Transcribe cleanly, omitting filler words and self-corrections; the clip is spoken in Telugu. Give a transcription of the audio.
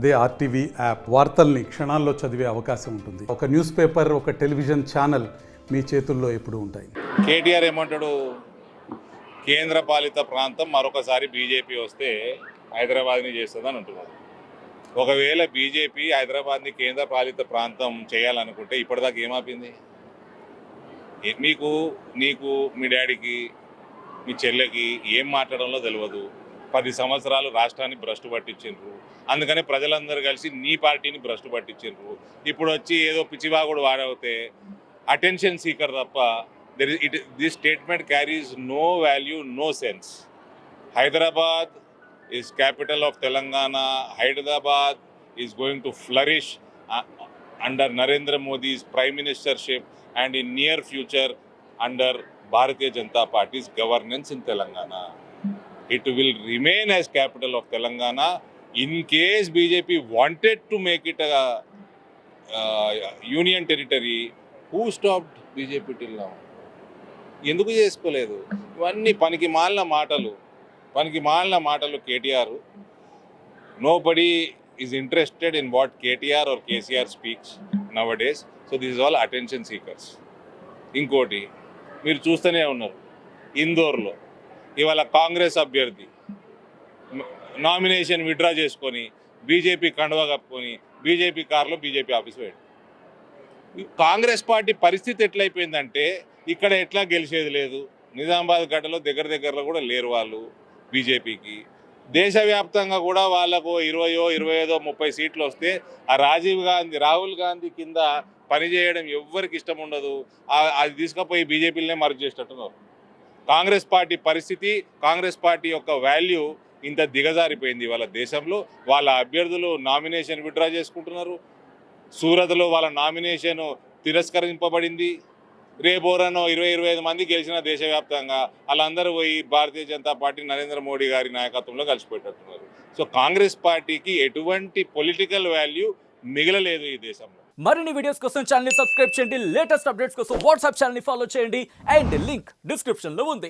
అదే ఆర్టీవీ యాప్ వార్తల్ని క్షణాల్లో చదివే అవకాశం ఉంటుంది. ఒక న్యూస్ పేపర్, ఒక టెలివిజన్ ఛానల్ మీ చేతుల్లో ఎప్పుడూ ఉంటాయి. కేటీఆర్ ఏమంటాడు, కేంద్ర పాలిత ప్రాంతం మరొకసారి బీజేపీ వస్తే హైదరాబాద్ని చేస్తుందని అంటున్నాడు. ఒకవేళ బీజేపీ హైదరాబాద్ని కేంద్ర పాలిత ప్రాంతం చేయాలనుకుంటే ఇప్పటిదాకా ఏమాపింది? నీకు మీ డాడీకి మీ చెల్లెకి ఏం మాట్లాడంలో తెలియదు. 10 సంవత్సరాలు రాష్ట్రాన్ని భ్రష్టు పట్టించిండ్రు. అందుకని ప్రజలందరూ కలిసి నీ పార్టీని భ్రష్టు పట్టించిండ్రు. ఇప్పుడు వచ్చి ఏదో పిచ్చివాగుడు వాడవుతే అటెన్షన్ సీకర్ తప్ప this statement carries no value, no sense. Hyderabad is capital of Telangana. Hyderabad is going to flourish under Narendra Modi's prime ministership and in near future under Bharatiya Janata Party's governance in Telangana. It will remain as capital of Telangana. In case BJP wanted to make it a union territory, who stopped BJP till now? ఎందుకు చేసుకోలేదు? ఇవన్నీ పనికి మాలిన మాటలు KTR. Nobody is interested in what KTR or KCR speaks nowadays. So this is all attention seekers. ఇంకోటి మీరు చూస్తూనే ఉన్నారు, ఇందోర్లో ఇవాళ కాంగ్రెస్ అభ్యర్థి నామినేషన్ విత్డ్రా చేసుకొని బీజేపీ కండువా కప్పుకొని బీజేపీ కారులో బీజేపీ ఆఫీస్ పోయాడు. కాంగ్రెస్ పార్టీ పరిస్థితి ఎట్లయిపోయిందంటే ఇక్కడ ఎట్లా గెలిచేది లేదు. నిజామాబాద్ గడ్డలో దగ్గరలో కూడా లేరు వాళ్ళు బీజేపీకి. దేశవ్యాప్తంగా కూడా వాళ్ళకు 20, 25, 30 సీట్లు వస్తే ఆ రాహుల్ గాంధీ కింద పనిచేయడం ఎవ్వరికి ఇష్టం ఉండదు. అది తీసుకుపోయి బీజేపీలనే మర్జ్ చేసేటట్టున్నారు. కాంగ్రెస్ పార్టీ పరిస్థితి, కాంగ్రెస్ పార్టీ యొక్క వాల్యూ ఇంత దిగజారిపోయింది వాళ్ళ దేశంలో. వాళ్ళ అభ్యర్థులు నామినేషన్ విత్డ్రా చేసుకుంటున్నారు. సూరత్లో వాళ్ళ నామినేషన్ తిరస్కరింపబడింది. రేపోరనో 20-25 మంది గెలిచిన దేశవ్యాప్తంగా వాళ్ళందరూ పోయి భారతీయ జనతా పార్టీ నరేంద్ర మోడీ గారి నాయకత్వంలో కలిసిపోయేటట్టున్నారు. సో కాంగ్రెస్ పార్టీకి ఎటువంటి పొలిటికల్ వాల్యూ మిగలలేదు ఈ దేశంలో. మరిన్ని వీడియోస్ కోసం ఛానల్ ని సబ్స్క్రైబ్ చేయండి. లేటెస్ట్ అప్డేట్స్ కోసం వాట్సాప్ ఛానల్ ని ఫాలో చేయండి. అండ్ లింక్ డిస్క్రిప్షన్ లో ఉంది.